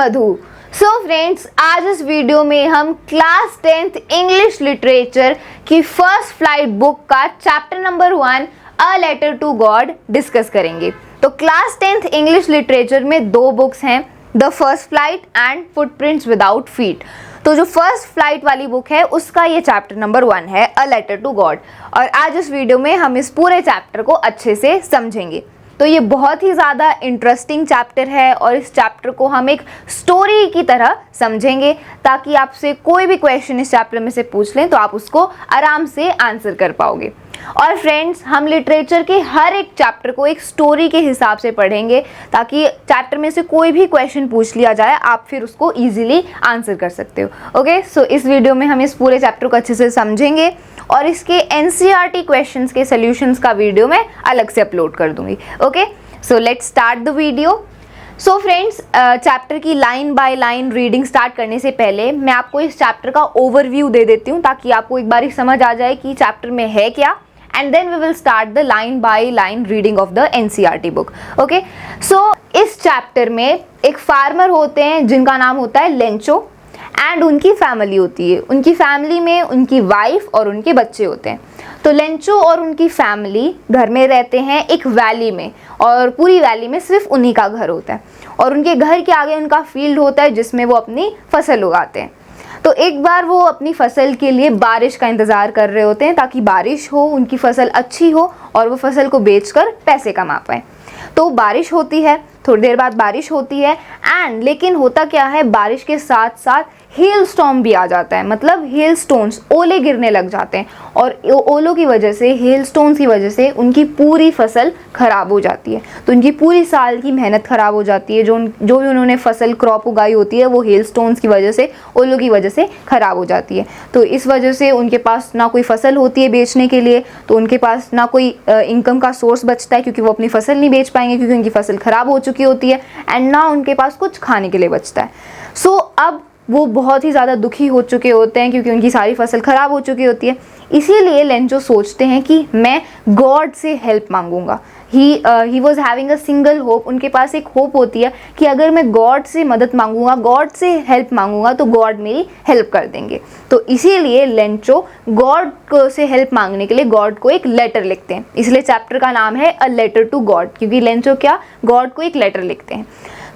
मधु। So friends, आज इस video में हम क्लास 10th इंग्लिश लिटरेचर की फर्स्ट फ्लाइट बुक का chapter number 1 a letter to God discuss करेंगे। तो क्लास 10th इंग्लिश लिटरेचर में दो बुक्स हैं, the first flight and footprints without feet. तो जो फर्स्ट फ्लाइट वाली बुक है उसका ये चैप्टर नंबर 1 है, अ लेटर टू गॉड। और आज इस वीडियो में हम इस पूरे चैप्टर को अच्छे से समझेंगे। तो ये बहुत ही ज़्यादा इंटरेस्टिंग चैप्टर है और इस चैप्टर को हम एक स्टोरी की तरह समझेंगे ताकि आपसे कोई भी क्वेश्चन इस चैप्टर में से पूछ लें तो आप उसको आराम से आंसर कर पाओगे। और फ्रेंड्स, हम लिटरेचर के हर एक चैप्टर को एक स्टोरी के हिसाब से पढ़ेंगे ताकि चैप्टर में से कोई भी क्वेश्चन पूछ लिया जाए आप फिर उसको इजीली आंसर कर सकते हो। ओके, सो इस वीडियो में हम इस पूरे चैप्टर को अच्छे से समझेंगे और इसके एनसीईआरटी क्वेश्चंस के सॉल्यूशंस का वीडियो मैं अलग से अपलोड कर दूंगी। Okay, so let's start the video. So friends, chapter की line by line reading start करने से पहले मैं आपको इस चैप्टर का ओवरव्यू दे देती हूँ ताकि आपको एक बार समझ आ जाए कि चैप्टर में है क्या, and then we will start the line by line reading of the NCERT book. Okay, so इस चैप्टर में एक फार्मर होते हैं जिनका नाम होता है लेंचो एंड उनकी फैमिली होती है। उनकी फैमिली में उनकी वाइफ और उनके बच्चे होते हैं। तो लेंचो और उनकी फैमिली घर में रहते हैं एक वैली में और पूरी वैली में सिर्फ उन्हीं का घर होता है और उनके घर के आगे उनका फील्ड होता है जिसमें वो अपनी फसल उगाते हैं। तो एक बार वो अपनी फसल के लिए बारिश का इंतज़ार कर रहे होते हैं ताकि बारिश हो, उनकी फसल अच्छी हो और वो फसल को बेचकर पैसे कमा पाएँ। तो बारिश होती है, थोड़ी देर बाद बारिश होती है एंड लेकिन होता क्या है, बारिश के साथ साथ हेल स्टॉर्म भी आ जाता है, मतलब हेल स्टोन्स, ओले गिरने लग जाते हैं और ओलों की वजह से, हेल स्टोन्स की वजह से उनकी पूरी फसल ख़राब हो जाती है। तो उनकी पूरी साल की मेहनत ख़राब हो जाती है। जो भी उन्होंने फसल क्रॉप उगाई होती है वो हेल स्टोन्स की वजह से, ओलों की वजह से ख़राब हो जाती है। तो इस वजह से उनके पास ना कोई फसल होती है बेचने के लिए, तो उनके पास ना कोई इनकम का सोर्स बचता है क्योंकि वो अपनी फसल नहीं बेच पाएंगे क्योंकि उनकी फसल ख़राब हो चुकी होती है एंड ना उनके पास कुछ खाने के लिए बचता है। सो अब वो बहुत ही ज़्यादा दुखी हो चुके होते हैं क्योंकि उनकी सारी फसल ख़राब हो चुकी होती है। इसीलिए लेंचो सोचते हैं कि मैं गॉड से हेल्प मांगूंगा। He was having a single hope. उनके पास एक होप होती है कि अगर मैं गॉड से मदद मांगूंगा, गॉड से हेल्प मांगूंगा तो गॉड मेरी हेल्प कर देंगे। तो इसीलिए लेंचो गॉड से हेल्प मांगने के लिए गॉड को एक लेटर लिखते हैं। इसलिए चैप्टर का नाम है अ लेटर टू गॉड, क्योंकि लेंचो क्या, गॉड को एक लेटर लिखते हैं।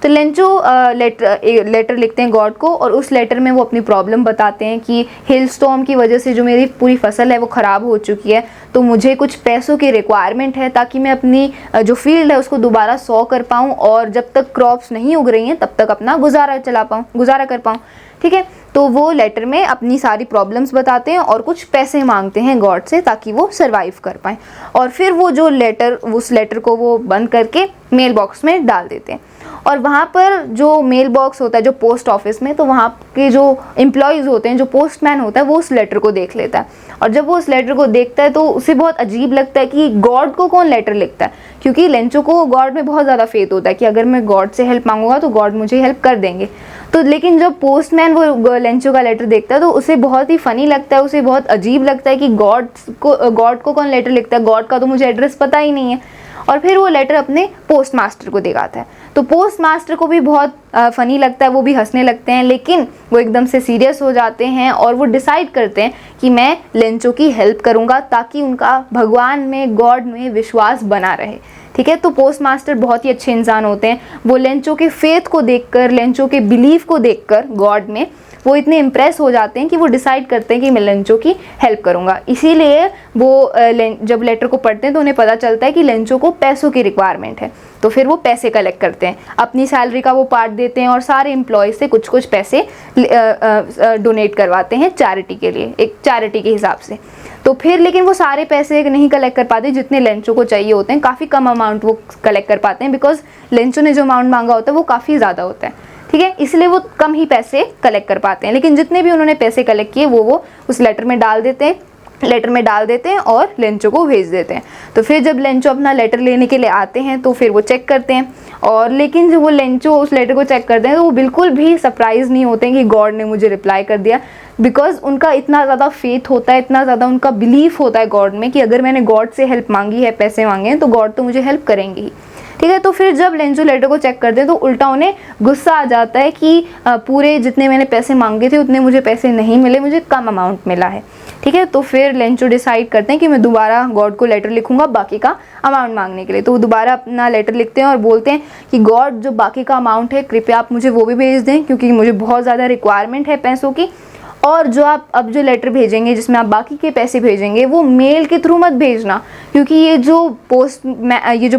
तो लेंचो लेटर लिखते हैं गॉड को और उस लेटर में वो अपनी प्रॉब्लम बताते हैं कि हेल स्टॉर्म की वजह से जो मेरी पूरी फसल है वो ख़राब हो चुकी है, तो मुझे कुछ पैसों की रिक्वायरमेंट है ताकि मैं अपनी जो फील्ड है उसको दोबारा सॉ कर पाऊँ और जब तक क्रॉप्स नहीं उग रही हैं तब तक अपना गुजारा कर पाऊँ। ठीक है, तो वो लेटर में अपनी सारी प्रॉब्लम्स बताते हैं और कुछ पैसे मांगते हैं गॉड से ताकि वो सरवाइव कर पाएँ। और फिर वो जो लेटर, उस लेटर को वो बंद करके मेल बॉक्स में डाल देते हैं। और वहाँ पर जो मेल बॉक्स होता है, जो पोस्ट ऑफिस में, तो वहाँ के जो एम्प्लॉयज़ होते हैं, जो पोस्टमैन होता है, वो उस लेटर को देख लेता है। और जब वो उस लेटर को देखता है तो उसे बहुत अजीब लगता है कि गॉड को कौन लेटर लिखता है, क्योंकि लेंचो को गॉड में बहुत ज़्यादा फेथ होता है कि अगर मैं गॉड से हेल्प मांगूंगा तो गॉड मुझे हेल्प कर देंगे। तो लेकिन जब पोस्टमैन वो लेंचो का लेटर देखता है तो उसे बहुत ही फ़नी लगता है, उसे बहुत अजीब लगता है कि गॉड को कौन लेटर लिखता है, गॉड का तो मुझे एड्रेस पता ही नहीं है। और फिर वो लेटर अपने पोस्ट मास्टर को दिखाता है। तो पोस्ट मास्टर को भी बहुत फ़नी लगता है, वो भी हंसने लगते हैं, लेकिन वो एकदम से सीरियस हो जाते हैं और वो डिसाइड करते हैं कि मैं लेंचो की हेल्प करूँगा ताकि उनका भगवान में, गॉड में विश्वास बना रहे। ठीक है, तो पोस्ट मास्टर बहुत ही अच्छे इंसान होते हैं। वो लेंचो के फेथ को देखकर, लेंचो के बिलीफ को देखकर गॉड में, वो इतने इम्प्रेस हो जाते हैं कि वो डिसाइड करते हैं कि मैं लेंचो की हेल्प करूँगा। इसीलिए वो जब लेटर को पढ़ते हैं तो उन्हें पता चलता है कि लेंचो को पैसों की रिक्वायरमेंट है। तो फिर वो पैसे कलेक्ट करते हैं, अपनी सैलरी का वो पार्ट देते हैं और सारे एम्प्लॉयज़ से कुछ कुछ पैसे डोनेट करवाते हैं चैरिटी के लिए, एक चैरिटी के हिसाब से। तो फिर लेकिन वो सारे पैसे नहीं कलेक्ट कर पाते जितने लेंचो को चाहिए होते हैं, काफ़ी कम अमाउंट वो कलेक्ट कर पाते हैं बिकॉज लेंचो ने जो अमाउंट मांगा होता है वो काफ़ी ज़्यादा होता है। ठीक है, इसलिए वो कम ही पैसे कलेक्ट कर पाते हैं, लेकिन जितने भी उन्होंने पैसे कलेक्ट किए वो उस लेटर में डाल देते हैं और लेंचो को भेज देते हैं। तो फिर जब लेंचो अपना लेटर लेने के लिए आते हैं तो फिर वो चेक करते हैं और लेकिन जब वो लेंचो उस लेटर को चेक करते हैं तो वो बिल्कुल भी सरप्राइज़ नहीं होते हैं कि गॉड ने मुझे रिप्लाई कर दिया, बिकॉज उनका इतना ज़्यादा फेथ होता है, इतना ज़्यादा उनका बिलीफ होता है गॉड में कि अगर मैंने गॉड से हेल्प मांगी है, पैसे मांगे हैं, तो गॉड तो मुझे हेल्प करेंगे ही। ठीक है। तो फिर जब लेंचो लेटर को चेक करते हैं तो उल्टा उन्हें गुस्सा आ जाता है कि पूरे जितने मैंने पैसे मांगे थे उतने मुझे पैसे नहीं मिले, मुझे कम अमाउंट मिला है। ठीक है। तो फिर लेंचो डिसाइड करते हैं कि मैं दोबारा गॉड को लेटर लिखूंगा बाकी का अमाउंट मांगने के लिए। तो वो दोबारा अपना लेटर लिखते हैं और बोलते हैं कि गॉड जो बाकी का अमाउंट है कृपया आप मुझे वो भी भेज दें, क्योंकि मुझे बहुत ज़्यादा रिक्वायरमेंट है पैसों की। और जो आप अब जो लेटर भेजेंगे जिसमें आप बाकी के पैसे भेजेंगे वो मेल के थ्रू मत भेजना, क्योंकि ये जो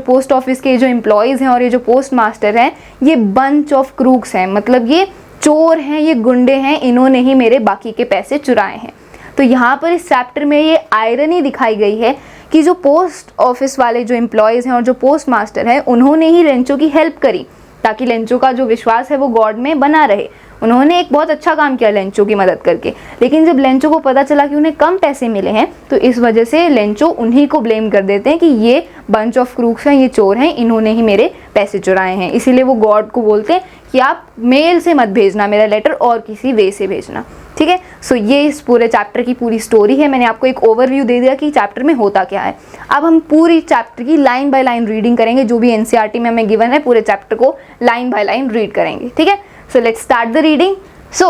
पोस्ट ऑफिस के जो एम्प्लॉयज़ हैं और ये जो पोस्ट मास्टर हैं ये बंच ऑफ क्रूक्स हैं, मतलब ये चोर हैं, ये गुंडे हैं, इन्होंने ही मेरे बाकी के पैसे चुराए हैं। तो यहाँ पर इस चैप्टर में ये आयरनी दिखाई गई है कि जो पोस्ट ऑफिस वाले जो एम्प्लॉयज़ हैं और जो पोस्ट मास्टर हैं उन्होंने ही लेंचो की हेल्प करी, ताकि लेंचो का जो विश्वास है वो गॉड में बना रहे। उन्होंने एक बहुत अच्छा काम किया लेंचो की मदद करके। लेकिन जब लेंचो को पता चला कि उन्हें कम पैसे मिले हैं तो इस वजह से लेंचो उन्हीं को ब्लेम कर देते हैं कि ये बंच ऑफ क्रूक्स हैं, ये चोर हैं, इन्होंने ही मेरे पैसे चुराए हैं। इसीलिए वो गॉड को बोलते हैं कि आप मेल से मत भेजना मेरा लेटर, और किसी वे से भेजना। ठीक है। सो ये इस पूरे चैप्टर की पूरी स्टोरी है। मैंने आपको एक ओवरव्यू दे दिया कि चैप्टर में होता क्या है। अब हम पूरी चैप्टर की लाइन बाय लाइन रीडिंग करेंगे, जो भी एनसीईआरटी में हमें गिवन है पूरे चैप्टर को लाइन बाय लाइन रीड करेंगे। ठीक है। So let's start the reading. So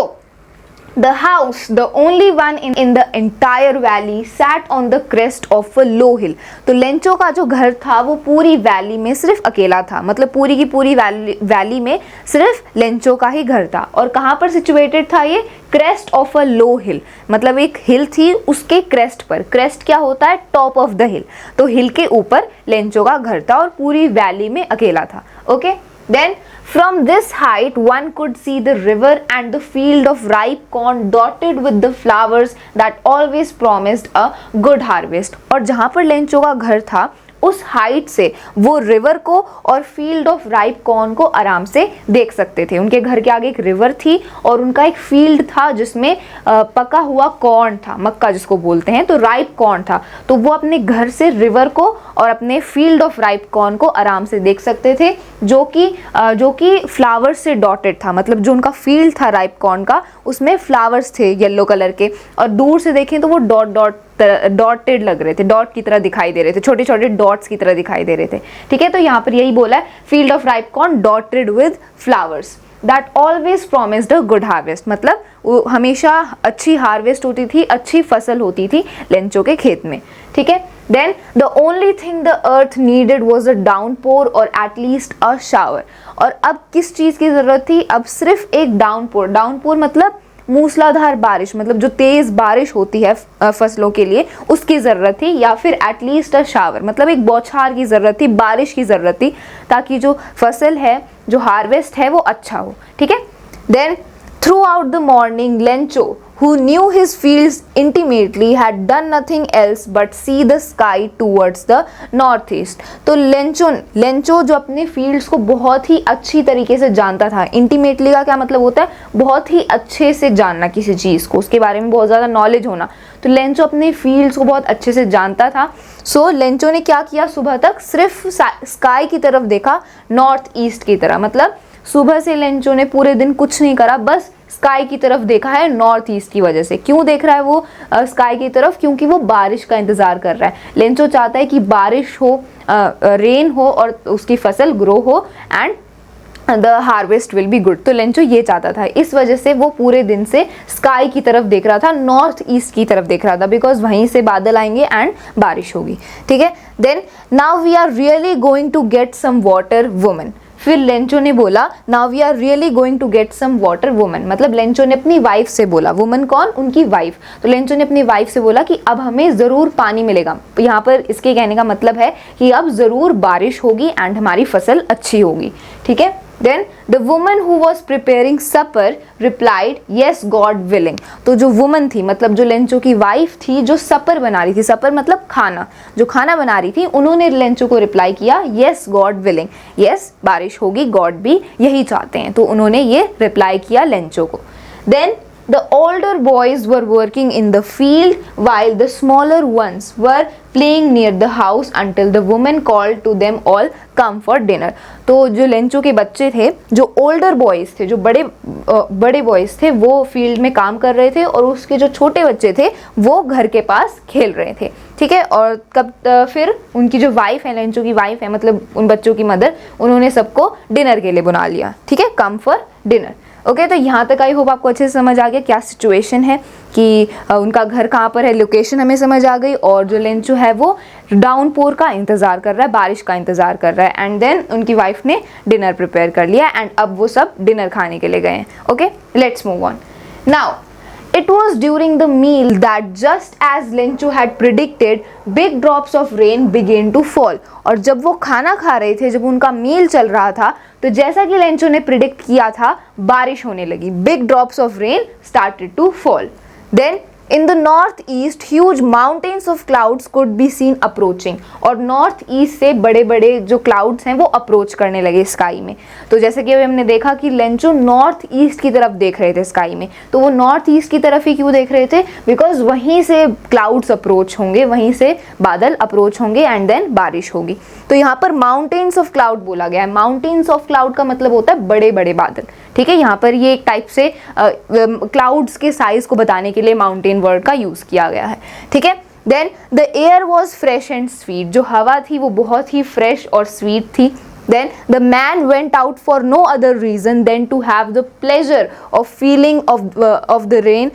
the house, the only one in the entire valley, sat on the crest of a low hill. तो लेंचो का जो घर था वो पूरी वैली में सिर्फ अकेला था, मतलब पूरी की पूरी वैली में सिर्फ लेंचो का ही घर था। और कहाँ पर सिचुएटेड था ये? क्रेस्ट ऑफ अ लो हिल, मतलब एक हिल थी उसके क्रेस्ट पर। क्रेस्ट क्या होता है? टॉप ऑफ द हिल। तो हिल के ऊपर लेंचो का घर था और पूरी वैली में अकेला था। Okay. Then from this height one could see the river and the field of ripe corn dotted with the flowers that always promised a good harvest. और जहाँ पर लेंचो का घर था उस हाइट से वो रिवर को और फील्ड ऑफ राइप कॉर्न को आराम से देख सकते थे। उनके घर के आगे एक रिवर थी और उनका एक फील्ड था जिसमें पका हुआ कॉर्न था, मक्का जिसको बोलते हैं, तो राइप कॉर्न था। तो वो अपने घर से रिवर को और अपने फील्ड ऑफ राइप कॉर्न को आराम से देख सकते थे, जो कि फ्लावर्स से डॉटेड था। मतलब जो उनका फील्ड था राइप कॉर्न का उसमें फ्लावर्स थे येलो कलर के, और दूर से देखें तो वो डॉटेड लग रहे थे, डॉट की तरह दिखाई दे रहे थे, छोटे छोटे डॉट्स की तरह दिखाई दे रहे थे। ठीक है। तो यहाँ पर यही बोला है, field of ripe corn dotted with flowers that always promised a good harvest, मतलब वो हमेशा अच्छी हार्वेस्ट होती थी, अच्छी फसल होती थी लेंचो के खेत में। ठीक है। Then the only thing the earth needed was a downpour or at least a shower. और अब किस चीज़ की ज़रूरत थी? अब सिर्फ एक डाउनपोर मतलब मूसलाधार बारिश, मतलब जो तेज़ बारिश होती है फसलों के लिए उसकी ज़रूरत थी, या फिर एटलीस्ट अ शावर मतलब एक बौछार की ज़रूरत थी, बारिश की ज़रूरत थी, ताकि जो फसल है, जो हार्वेस्ट है वो अच्छा हो। ठीक है। Then throughout the morning Lencho, who knew his fields intimately, had done nothing else but see the sky towards the northeast. तो लेंचो जो अपने फील्ड्स को बहुत ही अच्छी तरीके से जानता था। इंटीमेटली का क्या मतलब होता है? बहुत ही अच्छे से जानना किसी चीज़ को, उसके बारे में बहुत ज़्यादा नॉलेज होना। तो लेंचो अपने फील्ड्स को बहुत अच्छे से जानता था। सो लेंचो ने क्या किया? सुबह तक सिर्फ स्काई की तरफ देखा, नॉर्थ ईस्ट की तरह। मतलब सुबह से लेंचो ने पूरे दिन कुछ नहीं करा, बस स्काई की तरफ देखा है नॉर्थ ईस्ट की वजह से। क्यों देख रहा है वो स्काई की तरफ? क्योंकि वो बारिश का इंतजार कर रहा है। लेंचो चाहता है कि बारिश हो, रेन हो और उसकी फसल ग्रो हो and the harvest will be good. तो लेंचो ये चाहता था, इस वजह से वो पूरे दिन से स्काई की तरफ देख रहा था, नॉर्थ ईस्ट की तरफ देख रहा था, बिकॉज वहीं से बादल आएंगे एंड बारिश होगी। ठीक है। Then now we are really going to get some water woman. फिर लेंचो ने बोला now we are really going to get some water woman, मतलब लेंचो ने अपनी वाइफ से बोला। वुमन कौन? उनकी वाइफ। तो लेंचो ने अपनी वाइफ से बोला कि अब हमें ज़रूर पानी मिलेगा। यहाँ पर इसके कहने का मतलब है कि अब ज़रूर बारिश होगी एंड हमारी फसल अच्छी होगी। ठीक है। Then the woman who was preparing supper replied, "Yes, God willing." तो जो वुमन थी, मतलब जो लेंचो की वाइफ थी, जो सपर बना रही थी, सपर मतलब खाना, जो खाना बना रही थी, उन्होंने लेंचो को रिप्लाई किया, "Yes, God willing." यस, बारिश होगी, गॉड भी यही चाहते हैं, तो उन्होंने ये रिप्लाई किया लेंचो को। Then The older boys were working in the field while the smaller ones were playing near the house until the woman called to them all come for dinner. तो जो लेंचो के बच्चे थे, जो older boys थे, जो बड़े boys थे, वो फील्ड में काम कर रहे थे और उसके जो छोटे बच्चे थे वो घर के पास खेल रहे थे, ठीक है। और कब फिर उनकी जो वाइफ है, लेंचो की वाइफ है, मतलब उन बच्चों की मदर, उन्होंने सबको डिनर के लिए बुला लिया, ठीक है, कम फॉर डिनर। ओके, तो यहाँ तक आई होप आपको अच्छे से समझ आ गया क्या सिचुएशन है कि उनका घर कहाँ पर है, लोकेशन हमें समझ आ गई, और जो लेंचो है वो डाउनपोर का इंतज़ार कर रहा है, बारिश का इंतज़ार कर रहा है, एंड देन उनकी वाइफ ने डिनर प्रिपेयर कर लिया एंड अब वो सब डिनर खाने के लिए गए हैं। Okay, let's move on. Now it was during the meal that just as Lencho had predicted, big drops of rain began to fall. और जब वो खाना खा रहे थे, जब उनका मील चल रहा था, तो जैसा कि लेंचो ने प्रिडिक्ट किया था, बारिश होने लगी। Big drops of rain started to fall. Then in the northeast, huge mountains of clouds could be seen approaching. और नॉर्थ ईस्ट से बड़े बड़े जो क्लाउड्स हैं वो अप्रोच करने लगे स्काई में। तो जैसे कि अभी हमने देखा कि लेंचो नॉर्थ ईस्ट की तरफ देख रहे थे स्काई में, तो वो नॉर्थ ईस्ट की तरफ ही क्यों देख रहे थे? बिकॉज वहीं से क्लाउड्स अप्रोच होंगे, वहीं से बादल अप्रोच होंगे एंड देन बारिश होगी। तो यहाँ पर माउंटेन्स ऑफ क्लाउड बोला गया है। माउंटेन्स ऑफ क्लाउड का मतलब होता है बड़े बड़े बादल, ठीक है। यहाँ पर ये एक टाइप से क्लाउड्स के साइज को बताने के लिए माउंटेन वर्ड का यूज किया गया है, ठीक है। Then the air was fresh and sweet, जो हवा थी वो बहुत ही फ्रेश और स्वीट थी। Then the man went out for no other reason than to have the pleasure of feeling of the rain,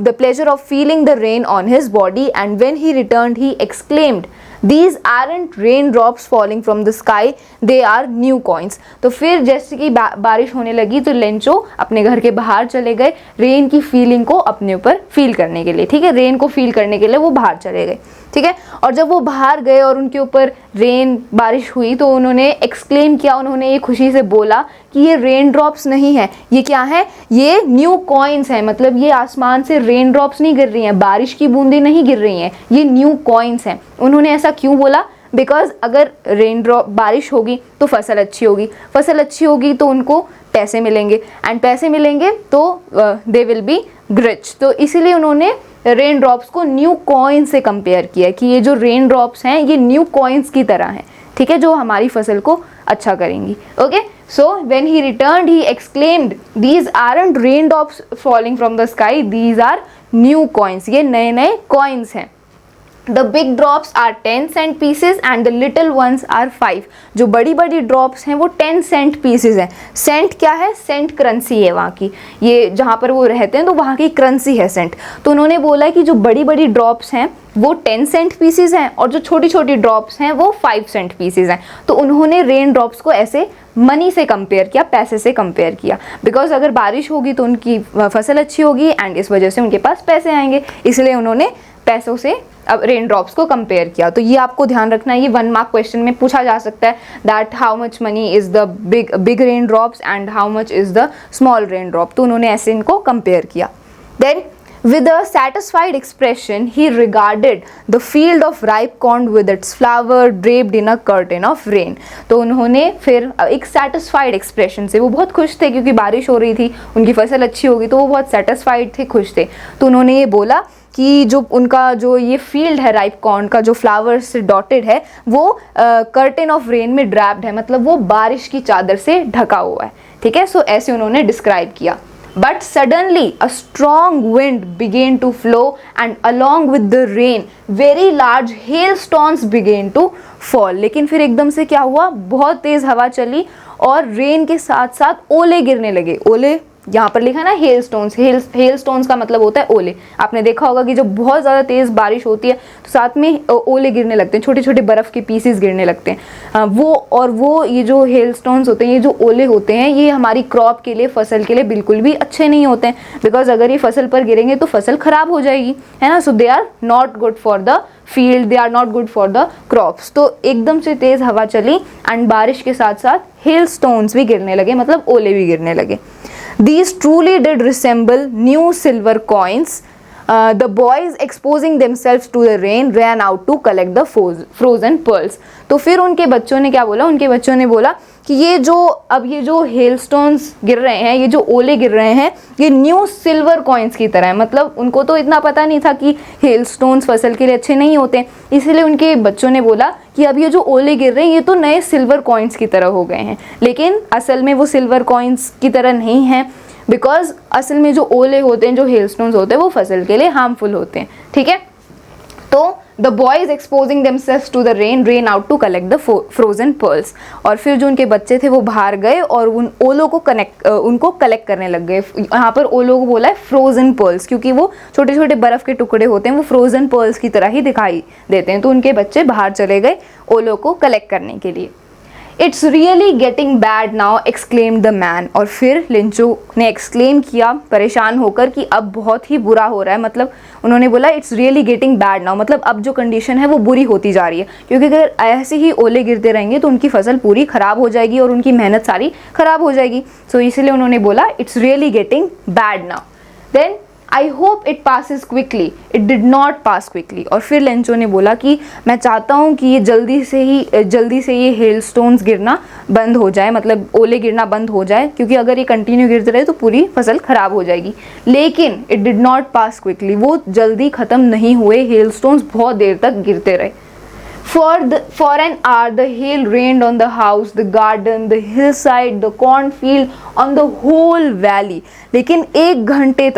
the pleasure of feeling the rain on his body. And when he returned, he exclaimed, "These aren't raindrops falling from the sky; they are new coins." तो फिर जैसे कि बारिश होने लगी तो Lencho अपने घर के बाहर चले गए रेन की फीलिंग को अपने ऊपर फील करने के लिए, ठीक है। रेन को फील करने के लिए वो बाहर चले गए, ठीक है। और जब वो बाहर गए और उनके ऊपर रेन बारिश हुई तो उन्होंने एक्सक्लेम किया, उन्होंने ये खुशी से बोला कि ये रेन ड्रॉप्स नहीं है, ये क्या है? ये न्यू कॉइन्स हैं। मतलब ये आसमान से रेन ड्रॉप्स नहीं गिर रही हैं, बारिश की बूंदें नहीं गिर रही हैं, ये न्यू कॉइन्स हैं। उन्होंने ऐसा क्यों बोला? बिकॉज अगर रेन ड्रॉप बारिश होगी तो फसल अच्छी होगी, फसल अच्छी होगी तो उनको पैसे मिलेंगे, एंड पैसे मिलेंगे तो दे विल बी रिच। तो इसीलिए उन्होंने रेन ड्रॉप्स को न्यू कॉइन से कंपेयर किया कि ये जो रेन ड्रॉप्स हैं ये न्यू कॉइन्स की तरह हैं, ठीक है, जो हमारी फसल को अच्छा करेंगी। Okay, so when he returned he exclaimed, "these aren't rain drops falling from the sky, these are new coins." ये नए नए कॉइन्स हैं। The big drops are 10 cent pieces and the little ones are 5. जो बड़ी बड़ी drops हैं वो 10 Saint pieces हैं। सेंट क्या है? सेंट करेंसी है वहाँ की, ये जहाँ पर वो रहते हैं तो वहाँ की करेंसी है सेंट। तो उन्होंने बोला कि जो बड़ी बड़ी ड्रॉप्स हैं वो 10 सेंट पीसेज हैं और जो छोटी छोटी ड्रॉप्स हैं वो 5 सेंट पीसेज हैं। तो उन्होंने रेन ड्रॉप्स को ऐसे मनी से कंपेयर किया, पैसे से कंपेयर किया। बिकॉज अगर बारिश होगी तो उनकी फसल अच्छी होगी एंड इस वजह से उनके पास पैसे आएंगे, इसलिए उन्होंने पैसों से अब रेन ड्रॉप्स को कंपेयर किया। तो ये आपको ध्यान रखना है, ये 1 मार्क क्वेश्चन में पूछा जा सकता है that how much money is the big rain drops and how much is the small rain drop. तो उन्होंने ऐसे इनको कंपेयर किया। Then with a satisfied expression he regarded the field of ripe corn with its flower draped in a curtain of rain. तो उन्होंने फिर एक satisfied expression से, वो बहुत खुश थे क्योंकि बारिश हो रही थी, उनकी फसल अच्छी होगी, तो वो बहुत satisfied थे, खुश थे। तो उन्होंने ये बोला कि जो उनका जो ये फील्ड है राइप कॉर्न का, जो फ्लावर्स से डॉटेड है, वो कर्टेन ऑफ रेन में ड्रैप्ड है, मतलब वो बारिश की चादर से ढका हुआ है, ठीक है। सो ऐसे उन्होंने डिस्क्राइब किया। But suddenly a strong wind began to flow and along with the rain very large hailstones began to fall. लेकिन फिर एकदम से क्या हुआ? बहुत तेज हवा चली और रेन के साथ साथ ओले गिरने लगे। ओले यहाँ पर लिखा है ना हेल स्टोन्स, हेल स्टोन्स का मतलब होता है ओले। आपने देखा होगा कि जब बहुत ज़्यादा तेज़ बारिश होती है तो साथ में ओले गिरने लगते हैं, छोटे छोटे बर्फ़ के पीसेस गिरने लगते हैं। वो ये जो हेल स्टोन्स होते हैं, ये जो ओले होते हैं, ये हमारी क्रॉप के लिए, फसल के लिए बिल्कुल भी अच्छे नहीं होते हैं। बिकॉज अगर ये फसल पर गिरेंगे तो फसल ख़राब हो जाएगी, है ना। So they are not good for the field, they are not good for the crops. तो एकदम से तेज़ हवा चली एंड बारिश के साथ साथ हेल स्टोन्स भी गिरने लगे, मतलब ओले भी गिरने लगे। These truly did resemble new silver coins the boys exposing themselves to the rain ran out to collect the frozen pearls. तो फिर उनके बच्चों ने क्या बोला, उनके बच्चों ने बोला कि ये जो हेलस्टोन्स गिर रहे हैं, ये जो ओले गिर रहे हैं, ये न्यू सिल्वर कॉइन्स की तरह है। मतलब उनको तो इतना पता नहीं था कि हेलस्टोन्स फसल के लिए अच्छे नहीं होते, इसलिए उनके बच्चों ने बोला कि अब ये जो ओले गिर रहे हैं ये तो नए सिल्वर कॉइन्स की तरह हो गए हैं। लेकिन असल में वो सिल्वर कॉइन्स की तरह नहीं है, बिकॉज असल में जो ओले होते हैं, जो हेलस्टोन्स होते हैं, वो फसल के लिए हार्मफुल होते हैं। ठीक है, तो the boys exposing themselves to the rain ran out to collect the frozen pearls. और फिर जो उनके बच्चे थे वो बाहर गए और उन ओलों को उनको कलेक्ट करने लग गए। यहाँ पर ओलों को बोला है फ्रोजन पर्ल्स, क्योंकि वो छोटे छोटे बर्फ के टुकड़े होते हैं, वो फ्रोजन पर्ल्स की तरह ही दिखाई देते हैं। तो उनके बच्चे बाहर चले गए ओलों को कलेक्ट करने के लिए। It's really getting bad now exclaimed the man. और फिर लिंचो ने एक्सक्लेम किया परेशान होकर कि अब बहुत ही बुरा हो रहा है। मतलब उन्होंने बोला it's really getting bad now, मतलब अब जो कंडीशन है वो बुरी होती जा रही है, क्योंकि अगर ऐसे ही ओले गिरते रहेंगे तो उनकी फसल पूरी ख़राब हो जाएगी और उनकी मेहनत सारी ख़राब हो जाएगी। सो इसलिए उन्होंने बोला it's really getting bad now. Then I hope it passes quickly, it did not pass quickly. और फिर लेंचो ने बोला कि मैं चाहता हूँ कि ये जल्दी से ये हेलस्टोन्स गिरना बंद हो जाए, मतलब ओले गिरना बंद हो जाए, क्योंकि अगर ये कंटिन्यू गिरते रहे तो पूरी फसल ख़राब हो जाएगी। लेकिन it did not pass quickly, वो जल्दी ख़त्म नहीं हुए, हेलस्टोन्स बहुत देर तक गिरते रहे। For an hour the hail rained on the house, the garden, the hillside, the cornfield, on the whole valley। लेकिन एक घंटे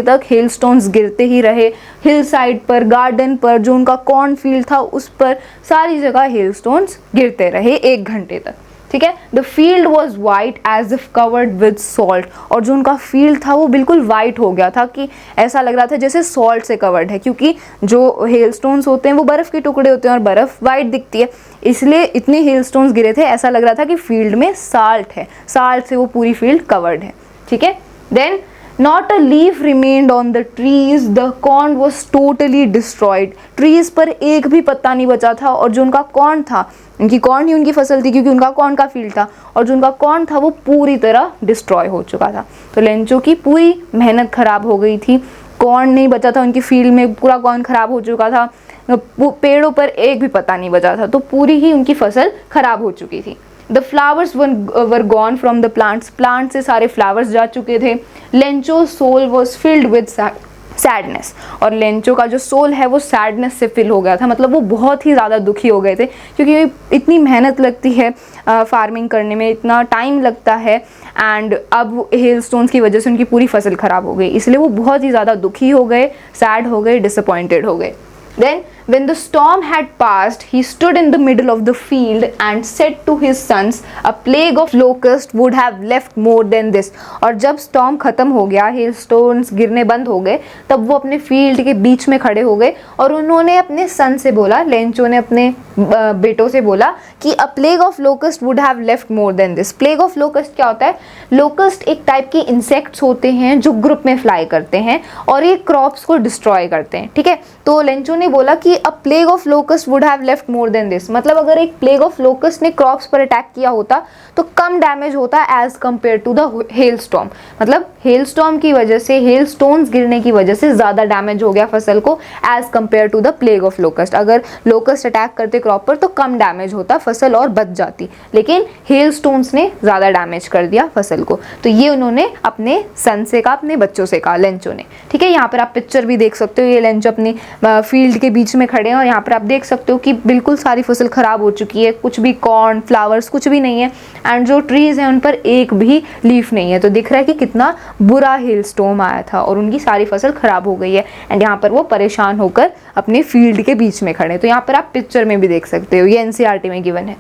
तक हेलस्टोन्स गिरते ही रहे। हिल साइड पर, गार्डन पर, जो उनका कॉर्नफील्ड था उस पर, सारी जगह हेलस्टोन्स गिरते रहे 1 घंटे तक। ठीक है, the field was white as if covered with salt. और जो उनका फील्ड था वो बिल्कुल वाइट हो गया था, कि ऐसा लग रहा था जैसे सॉल्ट से कवर्ड है, क्योंकि जो हेलस्टोन्स होते हैं वो बर्फ़ के टुकड़े होते हैं और बर्फ़ वाइट दिखती है, इसलिए इतने हेलस्टोन्स गिरे थे, ऐसा लग रहा था कि फील्ड में साल्ट है, साल्ट से वो पूरी फील्ड कवर्ड है। ठीक है, then Not a leaf remained on the trees, the corn was totally destroyed। Trees पर एक भी पत्ता नहीं बचा था, और जो उनका कॉर्न था, उनकी कॉर्न ही उनकी फसल थी, क्योंकि उनका कॉर्न का फील्ड था, और जो उनका कॉर्न था वो पूरी तरह डिस्ट्रॉय हो चुका था। तो लेंचो की पूरी मेहनत खराब हो गई थी, कॉर्न नहीं बचा था उनकी फील्ड में, पूरा कॉर्न खराब हो चुका था, पेड़ों पर एक भी पत्ता नहीं बचा था, तो पूरी ही उनकी फसल खराब हो चुकी थी। The flowers were gone from the plants, plant से सारे फ्लावर्स जा चुके थे। Lencho soul was filled with sadness, और लेंचो का जो सोल है वो सैडनेस से फिल हो गया था, मतलब वो बहुत ही ज़्यादा दुखी हो गए थे, क्योंकि इतनी मेहनत लगती है फार्मिंग करने में, इतना टाइम लगता है, एंड अब हेलस्टोन्स की वजह से उनकी पूरी फसल ख़राब हो गई, इसलिए वो बहुत ही ज़्यादा दुखी हो गए, सैड हो गए, डिसअपॉइंटेड हो गए। Then when the storm had passed, he stood in the middle of the field and said to his sons, a plague of locusts would have left more than this। और जब storm खत्म हो गया, hailstones गिरने बंद हो गए, तब वो अपने फील्ड के बीच में खड़े हो गए और उन्होंने अपने सन से बोला, लेंचो ने अपने बेटों से बोला कि a plague of locusts would have left more than this। plague of locust क्या होता है? लोकस्ट एक टाइप के इंसेक्ट्स होते हैं जो ग्रुप में फ्लाई करते हैं और ये क्रॉप्स को डिस्ट्रॉय करते हैं। ठीक है, तो लेंचो ने बोला कि a plague of locust would have left more than this, मतलब अगर एक प्लेग ऑफ लोकस्ट ने क्रॉप्स पर अटैक किया होता तो कम डैमेज होता as compare to the hail storm. मतलब हेल स्टॉर्म की वजह से, हेल स्टोन्स गिरने की वजह से ज़्यादा डैमेज हो गया फसल को as compare to the plague of locust. अगर लोकस्ट अटैक करते क्रॉप पर तो कम डैमेज होता फसल और बच जाती, लेकिन हेल स्टोन्स ने ज़्यादा डैमेज कर दिया फसल को। तो ये उन्होंने अपने सन से कहा, अपने बच्चों से कहा, लेंचो ने। ठीक है, यहाँ पर आप पिक्चर भी देख सकते हो, ये लेंचो अपनी फील्ड के बीच में खड़े हैं और यहाँ पर आप देख सकते हो कि बिल्कुल सारी फसल खराब हो चुकी है, कुछ भी कॉर्न, फ्लावर्स कुछ भी नहीं है, एंड जो ट्रीज हैं उन पर एक भी लीफ नहीं है। तो दिख रहा है कि कितना बुरा हेल स्टॉर्म आया था और उनकी सारी फसल खराब हो गई है, एंड यहाँ पर वो परेशान होकर अपने फील्ड के बीच में खड़े हैं। तो यहाँ पर आप पिक्चर में भी देख सकते हो, ये एनसीईआरटी में गिवन है।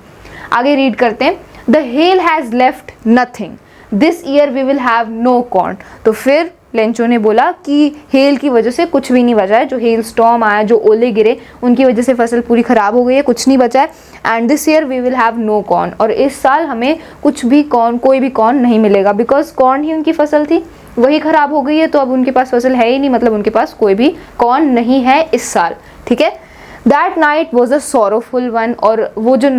आगे रीड करते हैं, the hail has left nothing, this year we will have no corn. तो फिर लेंचो ने बोला कि हेल की वजह से कुछ भी नहीं बचा है, जो हेल स्टॉर्म आया, जो ओले गिरे, उनकी वजह से फसल पूरी खराब हो गई है, कुछ नहीं बचा है, and this year we will have no corn. और इस साल हमें कुछ भी कॉर्न, कोई भी कॉर्न नहीं मिलेगा, बिकॉज कॉर्न ही उनकी फसल थी, वही खराब हो गई है, तो अब उनके पास फसल है ही नहीं, मतलब उनके पास कोई भी कॉर्न नहीं है इस साल। ठीक है, that night was a sorrowful one. और वो जो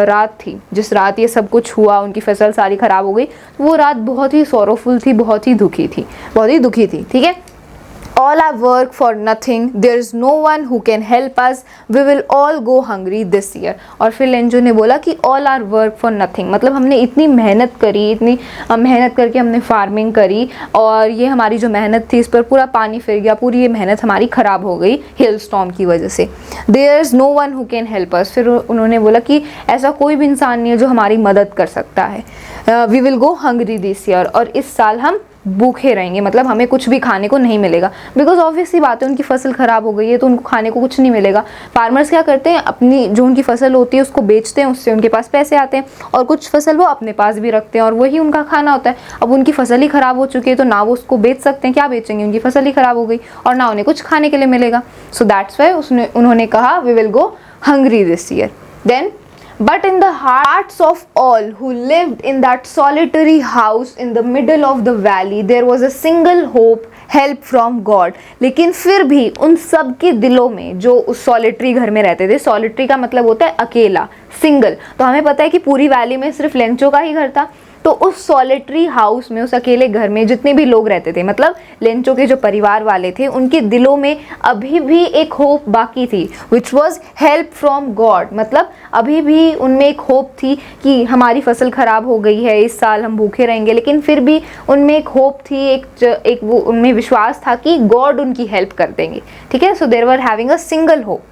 रात थी, जिस रात ये सब कुछ हुआ, उनकी फसल सारी खराब हो गई, वो रात बहुत ही सॉरोफुल थी, बहुत ही दुखी थी, बहुत ही दुखी थी। ठीक है, all our work for nothing, there is no one who can help us, we will all go hungry this year। और फिर लेंचो ने बोला कि all our work for nothing, मतलब हमने इतनी मेहनत करी, इतनी मेहनत करके हमने फार्मिंग करी और ये हमारी जो मेहनत थी इस पर पूरा पानी फिर गया, पूरी ये मेहनत हमारी ख़राब हो गई हेल स्टॉर्म की वजह से। There is no one who can help us, फिर उन्होंने बोला कि ऐसा कोई भी इंसान नहीं है जो हमारी मदद कर सकता है। We will go hungry this year, और इस साल हम भूखे रहेंगे, मतलब हमें कुछ भी खाने को नहीं मिलेगा, बिकॉज ऑब्वियसली बात है उनकी फसल ख़राब हो गई है तो उनको खाने को कुछ नहीं मिलेगा। फार्मर्स क्या करते हैं, अपनी जो उनकी फसल होती है उसको बेचते हैं, उससे उनके पास पैसे आते हैं, और कुछ फसल वो अपने पास भी रखते हैं और वही उनका खाना होता है। अब उनकी फसल ही ख़राब हो चुकी है तो ना वो उसको बेच सकते हैं, क्या बेचेंगे, उनकी फसल ही ख़राब हो गई और ना उन्हें कुछ खाने के लिए मिलेगा। सो दैट्स वाई उन्होंने कहा we will go hungry this year. Then but in the hearts of all who lived in that solitary house in the middle of the valley there was a single hope, help from God। लेकिन फिर भी उन सब के दिलों में जो उस सॉलिटरी घर में रहते थे, सॉलिटरी का मतलब होता है अकेला, सिंगल, तो हमें पता है कि पूरी वैली में सिर्फ लेंचो का ही घर था, तो उस सॉलिटरी हाउस में, उस अकेले घर में जितने भी लोग रहते थे, मतलब लेंचो के जो परिवार वाले थे, उनके दिलों में अभी भी एक होप बाकी थी, which was help from God. मतलब अभी भी उनमें एक होप थी कि हमारी फसल ख़राब हो गई है, इस साल हम भूखे रहेंगे, लेकिन फिर भी उनमें एक होप थी, एक वो उनमें विश्वास था कि गॉड उनकी हेल्प कर देंगे। ठीक है, so there were having a single hope.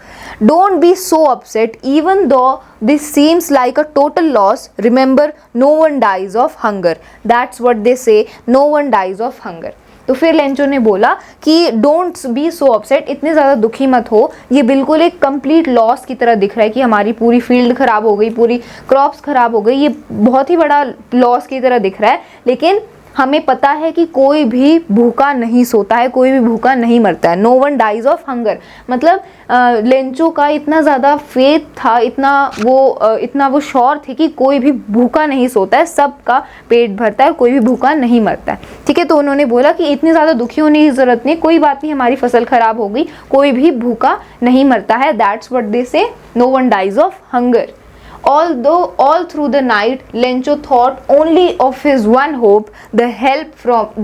Don't be so upset even though this seems like a total loss. Remember, no one dies of hunger. That's what they say, no one dies of hunger. तो फिर Lencho ने बोला कि don't be so upset, इतने ज़्यादा दुखी मत हो, ये बिल्कुल एक कंप्लीट लॉस की तरह दिख रहा है कि हमारी पूरी फील्ड ख़राब हो गई, पूरी क्रॉप्स ख़राब हो गई, ये बहुत ही बड़ा लॉस की तरह दिख रहा है, लेकिन हमें पता है कि कोई भी भूखा नहीं सोता है, कोई भी भूखा नहीं मरता है। No one dies of hunger, मतलब लेंचो का इतना ज़्यादा फेथ था, इतना वो श्योर थे कि कोई भी भूखा नहीं सोता है, सबका पेट भरता है, कोई भी भूखा नहीं मरता है। ठीक है, तो उन्होंने बोला कि इतनी ज़्यादा दुखी होने की ज़रूरत नहीं, कोई बात नहीं, हमारी फसल ख़राब हो गई, कोई भी भूखा नहीं मरता है। That's what they say, no one dies of hunger. Although all through the night Lencho thought only of his one hope, the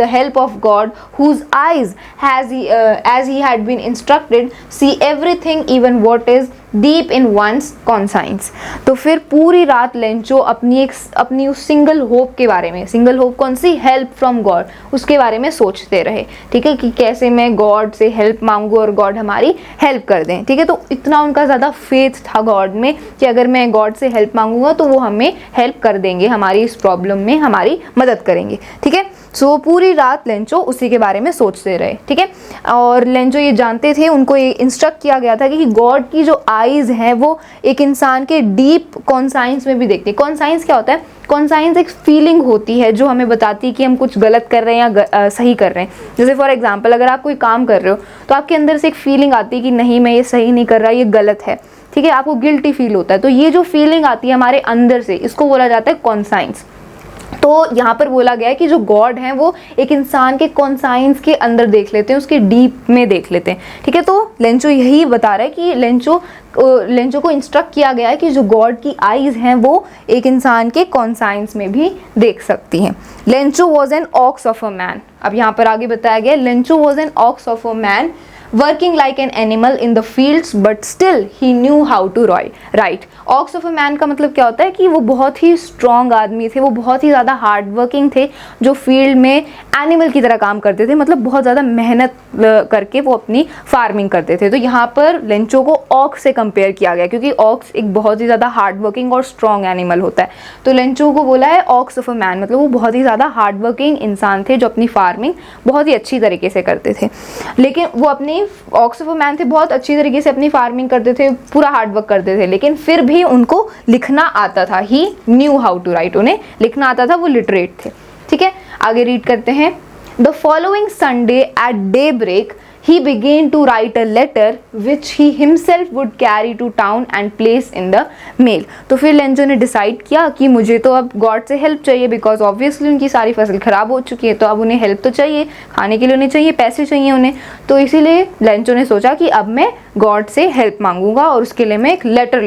help of God, whose eyes as he had been instructed see everything, even what is deep in one's conscience। तो फिर पूरी रात Lencho अपनी उस single hope के बारे में, single hope कौन सी, हेल्प फ्रॉम गॉड, उसके बारे में सोचते रहे। ठीक है, कि कैसे मैं गॉड से हेल्प मांगू और गॉड हमारी हेल्प कर दें। ठीक है, तो इतना उनका ज़्यादा फेथ था गॉड में कि अगर मैं गॉड से हेल्प मांगूंगा तो वो हमें हेल्प कर देंगे, हमारी इस प्रॉब्लम में हमारी मदद करेंगे। ठीक है, सो पूरी रात लेंचो उसी के बारे में सोचते रहे। ठीक है, और लेंचो ये जानते थे, उनको ये इंस्ट्रक्ट किया गया था कि गॉड की जो आईज हैं वो एक इंसान के डीप कॉन्साइंस में भी देखती है। कॉन्साइंस क्या होता है, कॉन्साइंस एक फीलिंग होती है जो हमें बताती है कि हम कुछ गलत कर रहे हैं या सही कर रहे हैं। जैसे फॉर एग्जांपल, अगर आप कोई काम कर रहे हो तो आपके अंदर से एक फीलिंग आती है कि नहीं मैं ये सही नहीं कर रहा, ये गलत है। ठीक है, आपको गिल्टी फील होता है, तो ये जो फीलिंग आती है हमारे अंदर से, इसको बोला जाता है कॉन्साइंस। तो यहाँ पर बोला गया है कि जो गॉड हैं वो एक इंसान के कॉन्साइंस के अंदर देख लेते हैं, उसके डीप में देख लेते हैं। ठीक है, तो लेंचो यही बता रहा है कि लेंचो को इंस्ट्रक्ट किया गया है कि जो गॉड की आईज हैं वो एक इंसान के कॉन्साइंस में भी देख सकती हैं। Lencho was an ox of a man, अब यहाँ पर आगे बताया गया Lencho was an ox of a man working like an animal in the fields but still he knew how to write। Ox of a man का मतलब क्या होता है कि वो बहुत ही स्ट्रॉन्ग आदमी थे, वो बहुत ही ज़्यादा हार्ड वर्किंग थे, जो फील्ड में एनिमल की तरह काम करते थे, मतलब बहुत ज़्यादा मेहनत करके वो अपनी फार्मिंग करते थे। तो यहाँ पर लेंचो को ऑक्स से कंपेयर किया गया क्योंकि ऑक्स एक बहुत ही ज़्यादा हार्ड वर्किंग और स्ट्रॉन्ग एनिमल होता है। तो लेंचो को बोला है ऑक्स ऑफ अ मैन, मतलब वो बहुत ही ज़्यादा हार्ड वर्किंग इंसान थे जो अपनी फार्मिंग बहुत ही अच्छी तरीके से करते थे। लेकिन वो अपनी ऑक्स ऑफ अ मैन थे, बहुत अच्छी तरीके से अपनी फार्मिंग करते थे, पूरा हार्ड वर्क करते थे, लेकिन फिर भी उनको लिखना आता था। ही न्यू हाउ टू राइट, उन्हें लिखना आता था, वो लिटरेट थे। ठीक है, आगे रीड करते हैं। The following Sunday at daybreak he began to write a letter which he himself would carry to town and place in the mail। तो फिर लेंचो ने डिसाइड किया कि मुझे तो अब गॉड से हेल्प चाहिए, बिकॉज ऑब्वियसली उनकी सारी फसल ख़राब हो चुकी है, तो अब उन्हें हेल्प तो चाहिए, खाने के लिए उन्हें चाहिए, पैसे चाहिए उन्हें। तो इसीलिए लेंचो ने सोचा कि अब मैं गॉड से हेल्प मांगूंगा और उसके लिए मैं एक लेटर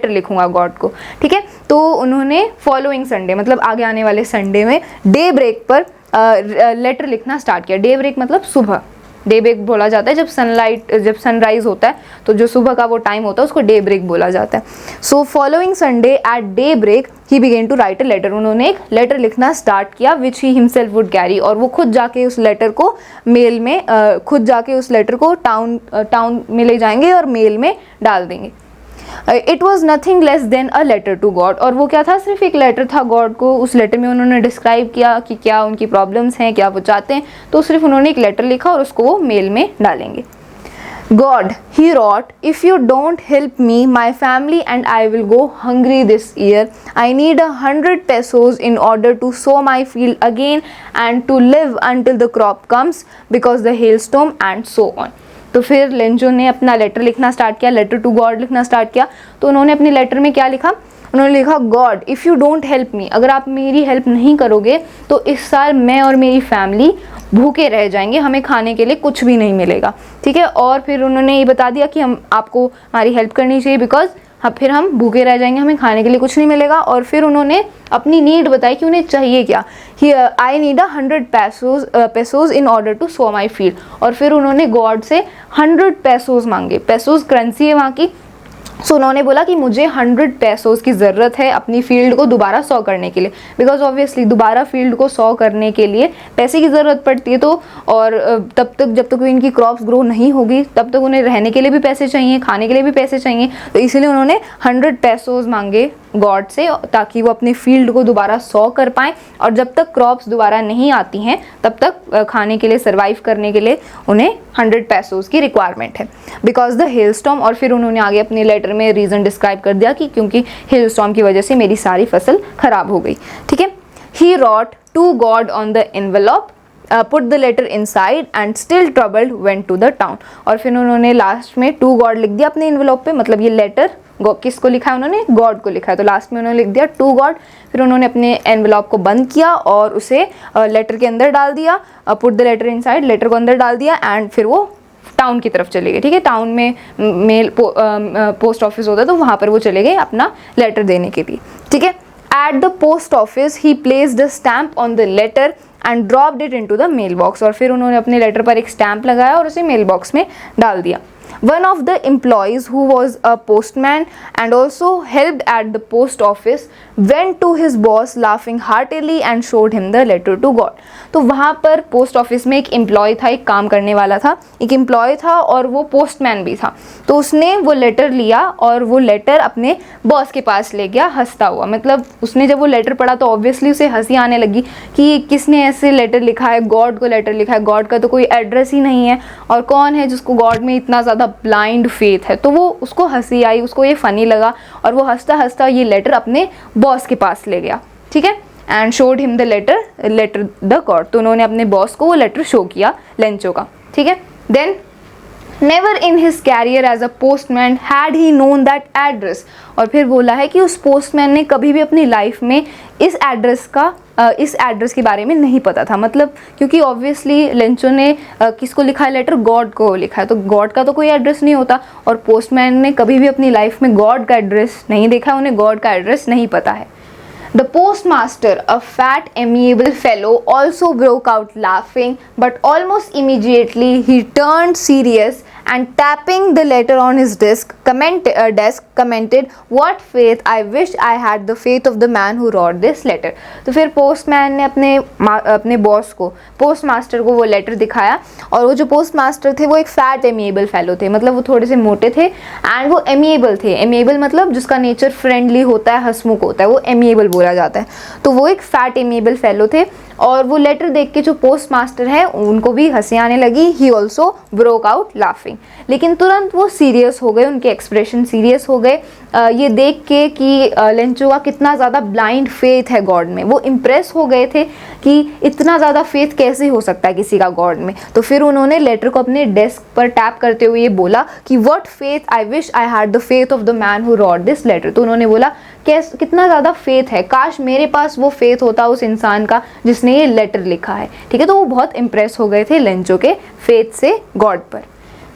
लिखूंगा गॉड को। ठीक है, तो उन्होंने फॉलोइंग संडे मतलब आगे आने वाले संडे में डे ब्रेक पर लेटर लिखना स्टार्ट किया। डे ब्रेक मतलब सुबह। डे ब्रेक बोला जाता है जब सनराइज होता है तो जो सुबह का वो टाइम होता है उसको डे ब्रेक बोला जाता है। So following Sunday at daybreak he began to write a letter, उन्होंने एक लेटर लिखना स्टार्ट किया which he himself would carry, और वो खुद जाके उस लेटर को मेल में खुद जाके उस लेटर को टाउन में ले जाएंगे और मेल में डाल देंगे। It was nothing less than a letter to God, और वो क्या था, सिर्फ एक लेटर था गॉड को। उस लेटर में उन्होंने डिस्क्राइब किया कि क्या उनकी प्रॉब्लम्स हैं, क्या वो चाहते हैं, तो सिर्फ उन्होंने एक लेटर लिखा और उसको वो मेल में डालेंगे। God, he wrote, if you don't help me, my family and I will go hungry this year. I need 100 pesos in order to sow my field again and to live until the crop comes because the hailstorm and so on. तो फिर Lencho ने अपना letter लिखना start किया, letter to God लिखना start किया। तो उन्होंने अपने लेटर में क्या लिखा, उन्होंने लिखा God if you don't help me, अगर आप मेरी हेल्प नहीं करोगे तो इस साल मैं और मेरी फैमिली भूखे रह जाएंगे, हमें खाने के लिए कुछ भी नहीं मिलेगा, ठीक है। और फिर उन्होंने ये बता दिया कि हम आपको हमारी हेल्प करनी चाहिए बिकॉज फिर हम भूखे रह जाएंगे, हमें खाने के लिए कुछ नहीं मिलेगा। और फिर उन्होंने अपनी नीड बताई कि उन्हें चाहिए क्या, I need 100 pesos in order to sow my field, और फिर उन्होंने गॉड से 100 पेसोज मांगे। पेसोज करेंसी है वहाँ की। सो उन्होंने बोला कि मुझे 100 पेसोज की ज़रूरत है अपनी फील्ड को दोबारा 100 करने के लिए, बिकॉज ऑब्वियसली दोबारा फील्ड को 100 करने के लिए पैसे की ज़रूरत पड़ती है। तो और तब तक जब तक इनकी क्रॉप्स ग्रो नहीं होगी तब तक उन्हें रहने के लिए भी पैसे चाहिए, खाने के लिए भी पैसे चाहिए। तो इसीलिए उन्होंने 100 पेसोज मांगे गॉड से ताकि वो अपने फील्ड को दोबारा 100 कर पाएँ, और जब तक क्रॉप्स दोबारा नहीं आती हैं तब तक खाने के लिए, सर्वाइव करने के लिए उन्हें 100 पेसोज की रिक्वायरमेंट है बिकॉज द हेलस्टॉर्म। और फिर उन्होंने आगे अपने लेटर में रीज़न डिस्क्राइब कर दिया कि क्योंकि हेलस्टॉर्म की वजह से मेरी सारी फसल खराब हो गई, ठीक है। He wrote to God on the envelope, put the letter inside and still troubled went to the town. और फिर उन्होंने लास्ट में टू गॉड लिख दिया अपने एनवेलप पे, मतलब ये लेटर किसको लिखा है, उन्होंने गॉड को लिखा है, तो लास्ट में उन्होंने लिख दिया टू गॉड। फिर उन्होंने अपने एनवेलप को बंद किया और उसे लेटर के अंदर डाल दिया, put the letter inside, letter को अंदर डाल दिया, एंड फिर वो टाउन की तरफ चले गए, ठीक है। टाउन में मेल पोस्ट ऑफिस होता है तो वहाँ पर वो चले गए अपना लेटर देने के लिए, ठीक है। At the post office he placed a stamp on the letter and dropped it into the mail box, और फिर उन्होंने अपने लेटर पर एक स्टैम्प लगाया और उसे मेल बॉक्स में डाल दिया। One of the employees who was a postman and also helped at the post office went to his boss laughing heartily and showed him the letter to God. तो वहाँ पर post office में एक employ था, एक काम करने वाला था, एक एम्प्लॉय था और वो पोस्टमैन भी था। तो उसने वो लेटर लिया और वो लेटर अपने बॉस के पास ले गया हंसता हुआ। मतलब उसने जब वो लेटर पढ़ा तो ऑब्वियसली उसे हंसी आने लगी कि किसने ऐसे लेटर लिखा है, गॉड को लेटर लिखा है, गॉड का तो कोई एड्रेस ही नहीं है, और कौन है जिसको गॉड में इतना ज़्यादा ब्लाइंड फेथ है। तो वो उसको हंसी आई, उसको ये फ़नी लगा और वो हंसता हंसता ये लेटर अपने बॉस के पास ले गया, ठीक है। And showed him the letter the God, तो उन्होंने अपने बॉस को वो लेटर शो किया लेंचो का, ठीक है। Then never in his career as a postman had he known that address, और फिर बोला है कि उस पोस्टमैन ने कभी भी अपनी लाइफ में इस एड्रेस के बारे में नहीं पता था। मतलब क्योंकि ऑब्वियसली लेंचो ने किसको लिखा है लेटर, गॉड को लिखा है, तो गॉड का तो कोई एड्रेस नहीं होता, और पोस्टमैन ने कभी भी अपनी लाइफ में गॉड का एड्रेस नहीं देखा है, उन्हें गॉड का एड्रेस नहीं पता है। The postmaster, a fat, amiable fellow, also broke out laughing, but almost immediately he turned serious and tapping the letter on his desk commented, "What faith! I wish I had the faith of the man who wrote this letter." तो फिर postman ने अपने boss को, post master को वो letter दिखाया, और वो जो पोस्ट मास्टर थे वो एक फैट एमिएबल फेलो थे, मतलब वो थोड़े से मोटे थे एंड वो एमिएबल थे। एमिएबल मतलब जिसका नेचर फ्रेंडली होता है, हंसमुख होता है, वो एमिएबल बोला जाता है। तो वो एक फैट एमिएबल फेलो थे, और वो लेटर देख के जो पोस्ट मास्टर है उनको भी हंसी आने लगी। He also broke out laughing, लेकिन तुरंत वो सीरियस हो गए, उनके एक्सप्रेशन सीरियस हो गए ये देख के कि लेंचो का कितना ज़्यादा ब्लाइंड फेथ है गॉड में। वो इम्प्रेस हो गए थे कि इतना ज़्यादा फेथ कैसे हो सकता है किसी का गॉड में। तो फिर उन्होंने लेटर को अपने डेस्क पर टैप करते हुए ये बोला कि what faith, I wish I had the faith of the man who wrote this letter. तो उन्होंने बोला कितना ज़्यादा फेथ है, काश मेरे पास वो फेथ होता उस इंसान का जिसने ये लेटर लिखा है, ठीक है। तो वो बहुत इम्प्रेस हो गए थे लेंचो के फेथ से गॉड पर।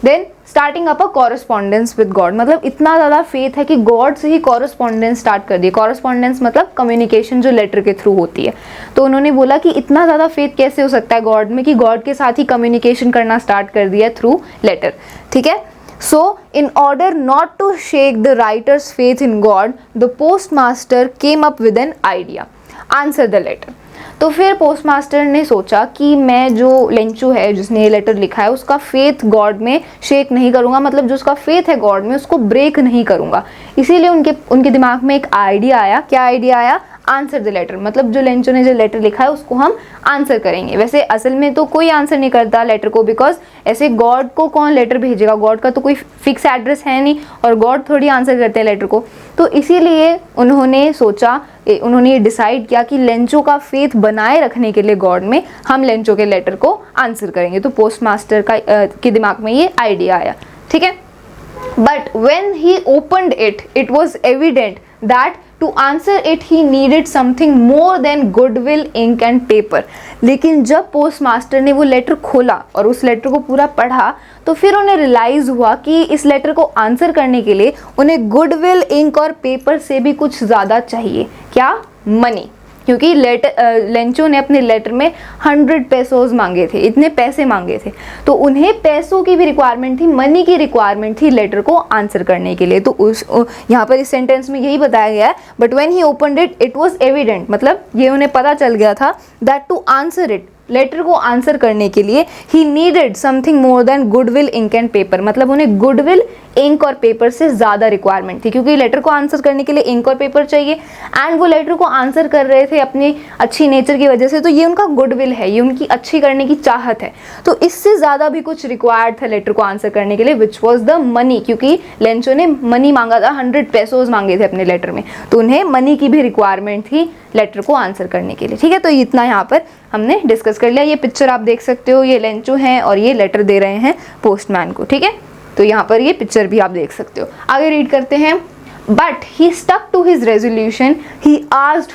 Then starting up a correspondence with God, मतलब इतना ज़्यादा फेथ है कि गॉड से ही कॉरेस्पॉन्डेंस स्टार्ट कर दिए। कॉरेस्पॉन्डेंस मतलब कम्युनिकेशन जो लेटर के थ्रू होती है। तो उन्होंने बोला कि इतना ज़्यादा फेथ कैसे हो सकता है गॉड में कि गॉड के साथ ही कम्युनिकेशन करना स्टार्ट कर दिया थ्रू लेटर। ठीक है, so in order not to shake the writer's faith in God, the postmaster came up with an idea. Answer the letter. तो फिर पोस्टमास्टर ने सोचा कि मैं जो लेंचो है जिसने ये लेटर लिखा है उसका फेथ गॉड में शेक नहीं करूँगा, मतलब जो उसका फेथ है गॉड में उसको ब्रेक नहीं करूँगा। इसीलिए उनके दिमाग में एक आइडिया आया। क्या आइडिया आया? आंसर द लेटर, मतलब जो लेंचो ने जो लेटर लिखा है उसको हम आंसर करेंगे। वैसे असल में तो कोई आंसर नहीं करता लेटर को, बिकॉज ऐसे गॉड को कौन लेटर भेजेगा, गॉड का तो कोई फिक्स एड्रेस है नहीं और गॉड थोड़ी आंसर करते हैं लेटर को। तो इसीलिए उन्होंने सोचा, उन्होंने ये डिसाइड किया कि लेंचो का फेथ बनाए रखने के लिए गॉड में हम लेंचो के लेटर को आंसर करेंगे। तो पोस्टमास्टर के दिमाग में ये आइडिया आया। ठीक है, but when he opened it was evident that to answer it he needed something more than goodwill, ink and paper। लेकिन जब पोस्ट मास्टर ने वो लेटर खोला और उस लेटर को पूरा पढ़ा तो फिर उन्हें रियलाइज़ हुआ कि इस लेटर को आंसर करने के लिए उन्हें गुडविल, इंक और पेपर से भी कुछ ज़्यादा चाहिए। क्या? मनी। क्योंकि लेंचो ने अपने लेटर में 100 पेसोज मांगे थे, इतने पैसे मांगे थे, तो उन्हें पैसों की भी रिक्वायरमेंट थी, मनी की रिक्वायरमेंट थी लेटर को आंसर करने के लिए। तो यहाँ पर इस सेंटेंस में यही बताया गया है, but when he opened it was evident, मतलब ये उन्हें पता चल गया था that to answer it, letter को आंसर करने के लिए he needed something more than goodwill, ink and paper, मतलब उन्हें गुडविल, इंक और पेपर से ज़्यादा रिक्वायरमेंट थी। क्योंकि लेटर को आंसर करने के लिए इंक और पेपर चाहिए एंड वो लेटर को आंसर कर रहे थे अपनी अच्छी नेचर की वजह से, तो ये उनका गुडविल है, ये उनकी अच्छी करने की चाहत है। तो इससे ज़्यादा भी कुछ रिक्वायर्ड था लेटर को आंसर करने के लिए, विच वॉज द मनी। क्योंकि लेंचो ने मनी मांगा था, 100 पेसोज मांगे थे अपने लेटर में, तो उन्हें मनी की भी रिक्वायरमेंट थी लेटर को आंसर करने के लिए। ठीक है, तो इतना यहाँ पर हमने डिस्कस कर लिया। ये पिक्चर आप देख सकते हो, ये लेंचो हैं और ये लेटर दे रहे हैं पोस्टमैन को। ठीक है, तो यहाँ पर ये पिक्चर भी आप देख सकते हो। आगे रीड करते हैं। But he stuck to his resolution, he asked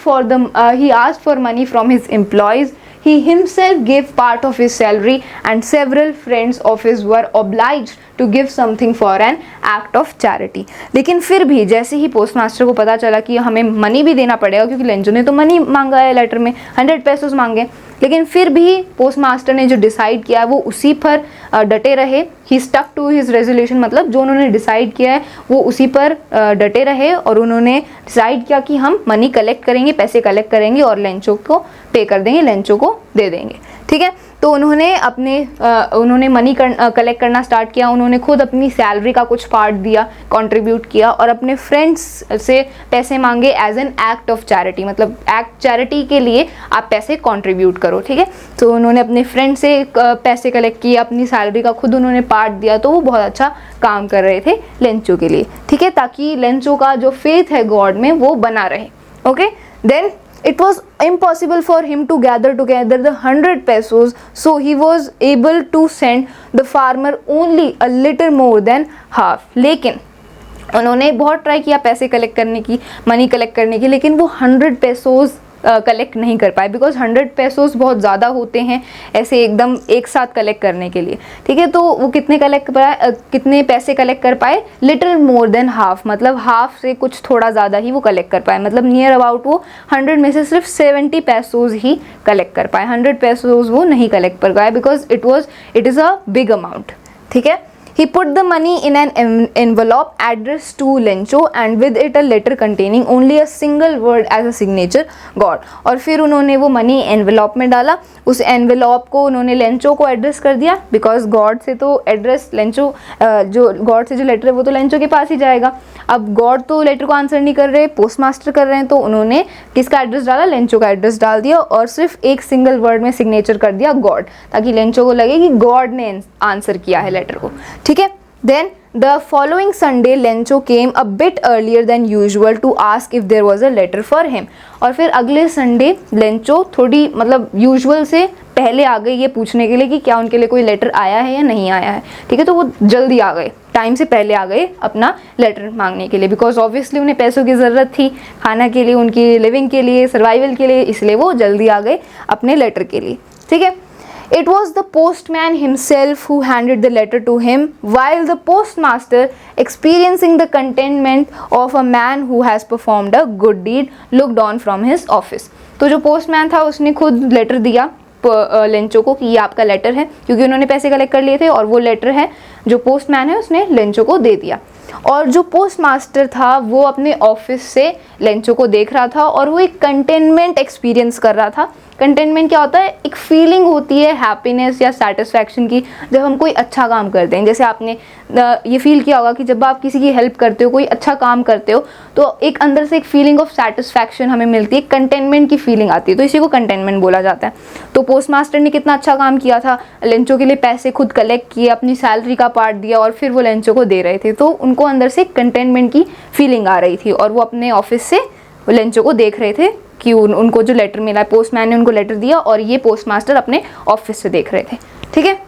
for money from his employees, he himself gave part of his salary and several friends of his were obliged to give something for an act of charity। लेकिन फिर भी जैसे ही post master को पता चला कि हमें money भी देना पड़ेगा, क्योंकि लेंचो ने तो मनी मांगा है लेटर में, 100 पेसोस मांगे, लेकिन फिर भी पोस्ट मास्टर ने जो डिसाइड किया है वो उसी पर डटे रहे। ही स्टक टू हिज रेजोल्यूशन, मतलब जो उन्होंने डिसाइड किया है वो उसी पर डटे रहे और उन्होंने डिसाइड किया कि हम मनी कलेक्ट करेंगे, पैसे कलेक्ट करेंगे और लेंचो को पे कर देंगे, लेंचो को दे देंगे। ठीक है, तो उन्होंने मनी कलेक्ट करना स्टार्ट किया। उन्होंने खुद अपनी सैलरी का कुछ पार्ट दिया, कंट्रीब्यूट किया और अपने फ्रेंड्स से पैसे मांगे as an act of charity, मतलब एक्ट चैरिटी के लिए आप पैसे कंट्रीब्यूट करो। ठीक है, तो उन्होंने अपने फ्रेंड से पैसे कलेक्ट किए, अपनी सैलरी का खुद उन्होंने पार्ट दिया, तो वो बहुत अच्छा काम कर रहे थे लेंचो के लिए। ठीक है, ताकि लेंचो का जो फेथ है गॉड में वो बना रहे। Okay, then it was impossible for him to gather together the 100 pesos, so he was able to send the farmer only a little more than half। लेकिन उन्होंने बहुत ट्राई किया पैसे कलेक्ट करने की, मनी कलेक्ट करने की, लेकिन वो 100 पेसोज कलेक्ट नहीं कर पाए, बिकॉज 100 पेसोस बहुत ज़्यादा होते हैं ऐसे एकदम एक साथ कलेक्ट करने के लिए। ठीक है, तो वो कितने पैसे कलेक्ट कर पाए? लिटिल मोर देन हाफ, मतलब हाफ से कुछ थोड़ा ज़्यादा ही वो कलेक्ट कर पाए, मतलब नियर अबाउट वो 100 में से सिर्फ 70 पेसोस ही कलेक्ट कर पाए, 100 पेसोस वो नहीं कलेक्ट कर पाए, because it is a big amount. ठीक है, he put the money in an envelope addressed to Lencho and with it a letter containing only a single word as a signature, God। और फिर उन्होंने वो money envelope में डाला, उस envelope को उन्होंने लेंचो को एड्रेस कर दिया, बिकॉज गॉड से तो एड्रेस लेंचो जो गॉड से जो लेटर है वो तो लेंचो के पास ही जाएगा। अब गॉड तो लेटर को आंसर नहीं कर रहे, पोस्ट मास्टर कर रहे हैं, तो उन्होंने किसका एड्रेस डाला? लेंचो का एड्रेस डाल दिया और सिर्फ एक सिंगल वर्ड में सिग्नेचर कर दिया गॉड, ताकि लेंचो को लगे कि गॉड ने आंसर किया है लेटर को। ठीक है, then the following Sunday Lencho came a bit earlier than usual to ask if there was a letter for him। और फिर अगले संडे लेंचो थोड़ी मतलब यूजुअल से पहले आ गई ये पूछने के लिए कि क्या उनके लिए कोई लेटर आया है या नहीं आया है। ठीक है, तो वो जल्दी आ गए, टाइम से पहले आ गए अपना लेटर मांगने के लिए, बिकॉज ऑब्वियसली उन्हें पैसों की ज़रूरत थी खाना के लिए, उनकी लिविंग के लिए, सर्वाइवल के लिए, इसलिए वो जल्दी आ गए अपने लेटर के लिए। ठीक है, It was the postman himself who handed the letter to him, while the postmaster, experiencing the contentment of a man who has performed a good deed, looked on from his office. तो जो postman था उसने खुद letter दिया Lencho को कि ये आपका लेटर है, क्योंकि उन्होंने पैसे कलेक्ट कर लिए थे, और वो लेटर है जो पोस्टमैन है उसने लेंचो को दे दिया। और जो पोस्ट मास्टर था वो अपने ऑफिस से लेंचो को देख रहा था और वो एक कंटेनमेंट एक्सपीरियंस कर रहा था। कंटेनमेंट क्या होता है? एक फीलिंग होती है हैप्पीनेस या सेटिस्फैक्शन की जब हम कोई अच्छा काम करते हैं। जैसे आपने ये फील किया होगा कि जब आप किसी की हेल्प करते हो, कोई अच्छा काम करते हो, तो एक अंदर से एक फीलिंग ऑफ सेटिस्फैक्शन हमें मिलती है, कंटेनमेंट की फीलिंग आती है, तो इसी को कंटेनमेंट बोला जाता है। तो पोस्ट मास्टर ने कितना अच्छा काम किया था, लेंचो के लिए पैसे खुद कलेक्ट किए, अपनी सैलरी का पार्ट दिया और फिर वो लेंचो को दे रहे थे, तो उनको अंदर से कंटेनमेंट की फीलिंग आ रही थी और वो अपने ऑफिस से लेंचो को देख रहे थे कि उनको जो लेटर मिला, पोस्टमैन ने उनको लेटर दिया और ये पोस्ट मास्टर अपने ऑफिस से देख रहे थे। ठीक है।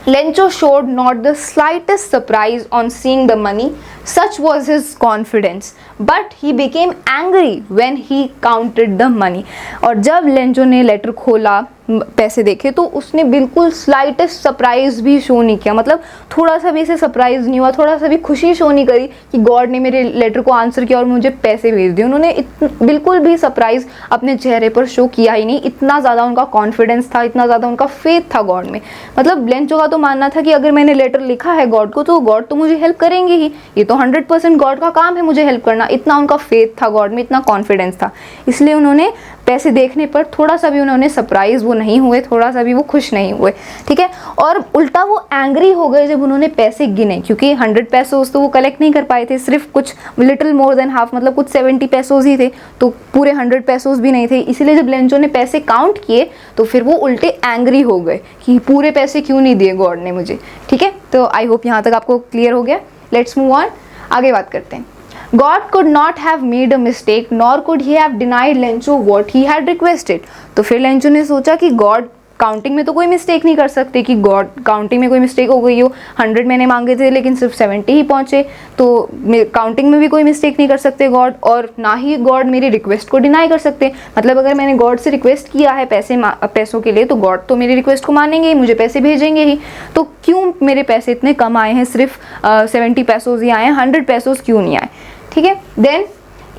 Lencho showed not the slightest surprise on seeing the money, such was his confidence, but he became angry when he counted the money. और जब लेंचो ने लेटर खोला, पैसे देखे, तो उसने बिल्कुल स्लाइटेस्ट सरप्राइज भी शो नहीं किया, मतलब थोड़ा सा भी इसे सरप्राइज नहीं हुआ, थोड़ा सा भी खुशी शो नहीं करी कि गॉड ने मेरे लेटर को आंसर किया और मुझे पैसे भेज दिए। उन्होंने बिल्कुल भी सरप्राइज अपने चेहरे पर शो किया ही नहीं। इतना ज़्यादा उनका कॉन्फिडेंस था, इतना ज़्यादा उनका फेथ था गॉड में। मतलब लेंचो का तो मानना था कि अगर मैंने लेटर लिखा है गॉड को तो गॉड तो मुझे हेल्प करेंगे ही, ये तो 100% गॉड का काम है मुझे हेल्प करना। इतना उनका फेथ था गॉड में, इतना कॉन्फिडेंस था, इसलिए उन्होंने पैसे देखने पर थोड़ा सा भी उन्होंने सरप्राइज वो नहीं हुए, थोड़ा सा भी वो खुश नहीं हुए। ठीक है। और उल्टा वो एंग्री हो गए जब उन्होंने पैसे गिने, क्योंकि 100 पैसों तो वो कलेक्ट नहीं कर पाए थे, सिर्फ कुछ लिटिल मोर देन हाफ, मतलब कुछ 70 पैसों ही थे, तो पूरे 100 पैसों भी नहीं थे। इसीलिए जब लेंचो ने पैसे काउंट किए तो फिर वो उल्टे एंग्री हो गए कि पूरे पैसे क्यों नहीं दिए गॉड ने मुझे। ठीक है। तो आई होप यहाँ तक आपको क्लियर हो गया। लेट्स मूव ऑन, आगे बात करते हैं। God could not have made a mistake, nor could he have denied Lencho what he had requested. तो फिर लेंचो ने सोचा कि गॉड काउंटिंग में तो कोई मिस्टेक नहीं कर सकते, कि गॉड काउंटिंग में कोई मिस्टेक हो गई हो, 100 मैंने मांगे थे लेकिन सिर्फ 70 ही पहुंचे, तो काउंटिंग में भी कोई मिस्टेक नहीं कर सकते गॉड, और ना ही गॉड मेरी रिक्वेस्ट को डिनाई कर सकते। मतलब अगर मैंने गॉड से रिक्वेस्ट किया है पैसों के लिए, तो गॉड तो मेरी रिक्वेस्ट को मानेंगे ही, मुझे पैसे भेजेंगे ही। तो क्यों मेरे पैसे इतने कम आए हैं, सिर्फ 70 पैसों ही आए हैं, 100 पैसों क्यों नहीं आए? ठीक है। Then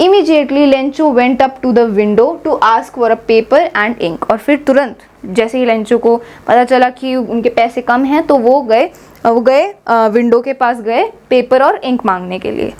immediately Lencho went up to the window to ask for a paper and ink. और फिर तुरंत जैसे ही लेंचो को पता चला कि उनके पैसे कम हैं, तो वो गए विंडो के पास गए पेपर और इंक मांगने के लिए।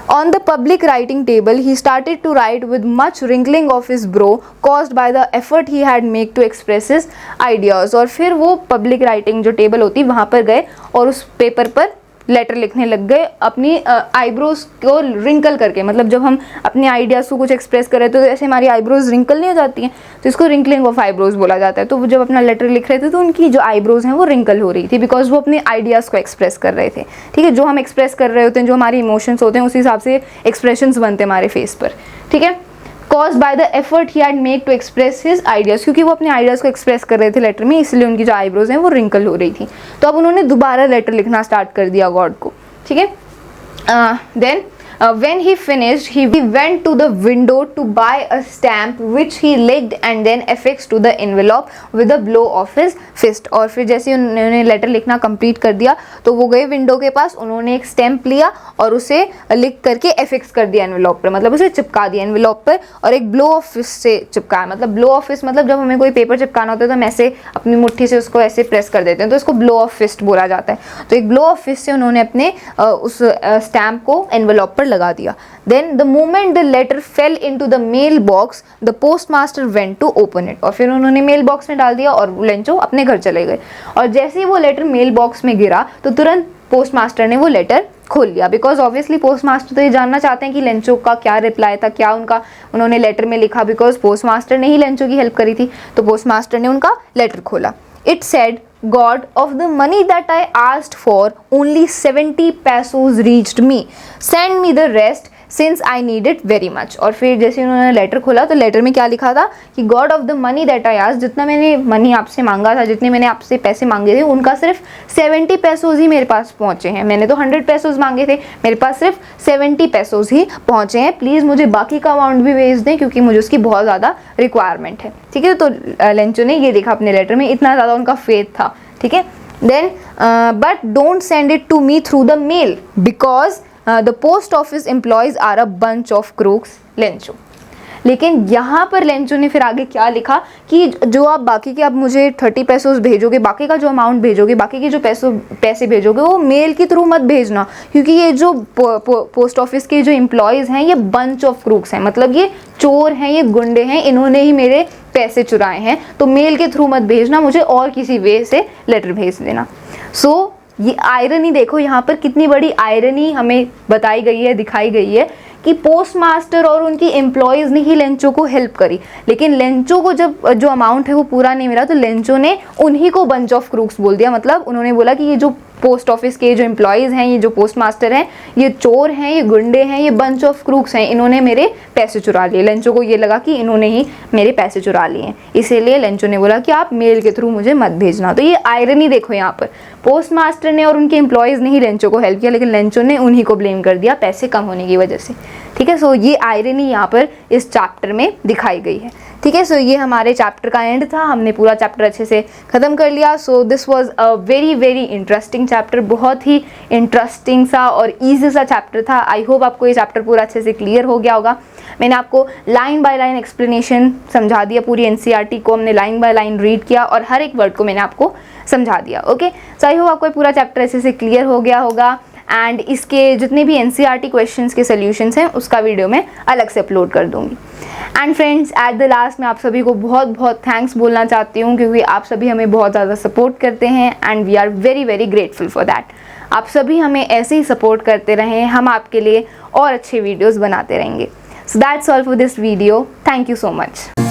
On the public writing table, he started to write with much wrinkling of his brow caused by the effort he had made to express his ideas. और फिर वो पब्लिक राइटिंग जो टेबल होती वहाँ पर गए और उस पेपर पर लेटर लिखने लग गए, अपनी आईब्रोज को रिंकल करके। मतलब जब हम अपने आइडियाज़ को कुछ एक्सप्रेस करें तो ऐसे हमारी आईब्रोज रिंकल नहीं हो जाती हैं, तो इसको रिंकलिंग ऑफ आईब्रोज बोला जाता है। तो वो जब अपना लेटर लिख रहे थे तो उनकी जो आईब्रोज हैं वो रिंकल हो रही थी, बिकॉज वो अपने आइडियाज़ को एक्सप्रेस कर रहे थे। ठीक है। जो हम एक्सप्रेस कर रहे होते हैं, जो हमारे इमोशंस होते हैं, उस हिसाब से एक्सप्रेशंस बनते हैं हमारे फेस पर। ठीक है। Caused by the effort he had made to express his ideas, क्योंकि वो अपने आइडियाज़ को एक्सप्रेस कर रहे थे लेटर में, इसलिए उनकी जो आईब्रोज हैं वो रिंकल हो रही थी। तो अब उन्होंने दोबारा लेटर लिखना स्टार्ट कर दिया गॉड को। ठीक है। Then when he finished, he went to the window to buy a stamp which he licked and then affixed to the envelope with a blow of his fist. और फिर जैसे उन्होंने लेटर लिखना कंप्लीट कर दिया तो वो गए विंडो के पास, उन्होंने एक स्टैम्प लिया और उसे लिख करके एफिक्स कर दिया एनवेलॉप पर, मतलब उसे चिपका दिया एनवेलॉप पर, और एक ब्लो ऑफ फिस्ट से चिपकाया। मतलब ब्लो ऑफ फिस्ट मतलब जब हमें कोई पेपर चिपकाना होता है तो हम ऐसे अपनी मुट्ठी से उसको ऐसे प्रेस कर देते हैं, तो इसको ब्लो ऑफ फिस्ट बोला जाता है। तो एक ब्लो ऑफ फिस्ट से उन्होंने अपने उस स्टैम्प को एनवेलॉप पर लगा दिया। Then the moment the letter fell into the mail box, the postmaster went to open it. और फिर उन्होंने मेल बॉक्स में डाल दिया और लेंचो अपने घर चले गए। और जैसे ही वो लेटर मेल बॉक्स में गिरा तो तुरंत पोस्ट मास्टर ने वो लेटर खोल लिया, बिकॉज ऑब्वियसली पोस्ट मास्टर तो ये जानना चाहते हैं कि लेंचो का क्या रिप्लाई था, क्या उन्होंने लेटर में लिखा, बिकॉज पोस्ट मास्टर ने ही लेंचो की हेल्प करी थी। तो पोस्ट मास्टर ने उनका लेटर खोला। It said, God, of the money that I asked for, only 70 pesos reached me. Send me the rest. Since I need it very much. और फिर जैसे उन्होंने लेटर खोला तो लेटर में क्या लिखा था कि God of the money that I asked, जितना मैंने मनी आपसे मांगा था, जितने मैंने आपसे पैसे मांगे थे, उनका सिर्फ 70 पैसोज ही मेरे पास पहुँचे हैं। मैंने तो 100 पैसोज मांगे थे, मेरे पास सिर्फ 70 पैसोज ही पहुँचे हैं। प्लीज़ मुझे बाकी का अमाउंट भी भेज दें क्योंकि मुझे उसकी बहुत ज़्यादा रिक्वायरमेंट है। ठीक है, तो लेंचो ने ये लिखा अपने लेटर में, इतना ज़्यादा उनका फेथ था। ठीक है, then but don't send it to me through the mail because the post office employees are a bunch of crooks, Lencho. लेकिन यहाँ पर लेंचो ने फिर आगे क्या लिखा कि जो आप बाकी के आप मुझे 30 पैसों भेजोगे, बाकी का जो अमाउंट भेजोगे, बाकी के जो पैसे भेजोगे वो मेल के थ्रू मत भेजना, क्योंकि ये जो पोस्ट ऑफिस के जो एम्प्लॉयज़ हैं ये बंच ऑफ क्रूक्स हैं, मतलब ये चोर हैं, ये गुंडे हैं, इन्होंने ही मेरे पैसे चुराए हैं, तो मेल के थ्रू मत भेजना, मुझे और किसी वे से लेटर भेज देना। सो ये आयरनी देखो, यहाँ पर कितनी बड़ी आयरनी हमें बताई गई है, दिखाई गई है कि पोस्ट मास्टर और उनकी एम्प्लॉयज़ ने ही लेंचो को हेल्प करी, लेकिन लेंचो को जब जो अमाउंट है वो पूरा नहीं मिला तो लेंचो ने उन्हीं को बंच ऑफ क्रूक्स बोल दिया। मतलब उन्होंने बोला कि ये जो पोस्ट ऑफिस के जो एम्प्लॉयज़ हैं, ये जो पोस्ट मास्टर हैं, ये चोर हैं, ये गुंडे हैं, ये बंच ऑफ क्रूक्स हैं, इन्होंने मेरे पैसे चुरा लिए। लेंचो को ये लगा कि इन्होंने ही मेरे पैसे चुरा लिए हैं, इसीलिए लेंचो ने बोला कि आप मेल के थ्रू मुझे मत भेजना। तो ये आयरनी देखो, यहाँ पर पोस्ट मास्टर ने और उनके एम्प्लॉयज़ ने ही लेंचो को हेल्प किया, लेकिन लेंचो ने उन्हीं को ब्लेम कर दिया पैसे कम होने की वजह से। ठीक है, सो ये आयरनी यहाँ पर इस चैप्टर में दिखाई गई है। ठीक है, सो ये हमारे चैप्टर का एंड था, हमने पूरा चैप्टर अच्छे से ख़त्म कर लिया। So this was a very very interesting chapter, बहुत ही इंटरेस्टिंग सा और ईजी सा चैप्टर था। आई होप आपको ये चैप्टर पूरा अच्छे से क्लियर हो गया होगा। मैंने आपको लाइन बाय लाइन एक्सप्लेनेशन समझा दिया, पूरी एनसीईआरटी को हमने लाइन बाय लाइन रीड किया और हर एक वर्ड को मैंने आपको समझा दिया। ओके, सो आई होप आपको पूरा चैप्टर अच्छे से क्लियर हो गया होगा एंड इसके जितने भी एनसीईआरटी क्वेश्चंस के सॉल्यूशंस हैं उसका वीडियो मैं अलग से अपलोड कर दूंगी। And friends, at the last मैं आप सभी को बहुत बहुत थैंक्स बोलना चाहती हूँ क्योंकि आप सभी हमें बहुत ज़्यादा सपोर्ट करते हैं and we are very very grateful for that. आप सभी हमें ऐसे ही सपोर्ट करते रहें, हम आपके लिए और अच्छे वीडियोज़ बनाते रहेंगे। So that's all for this video, thank you so much.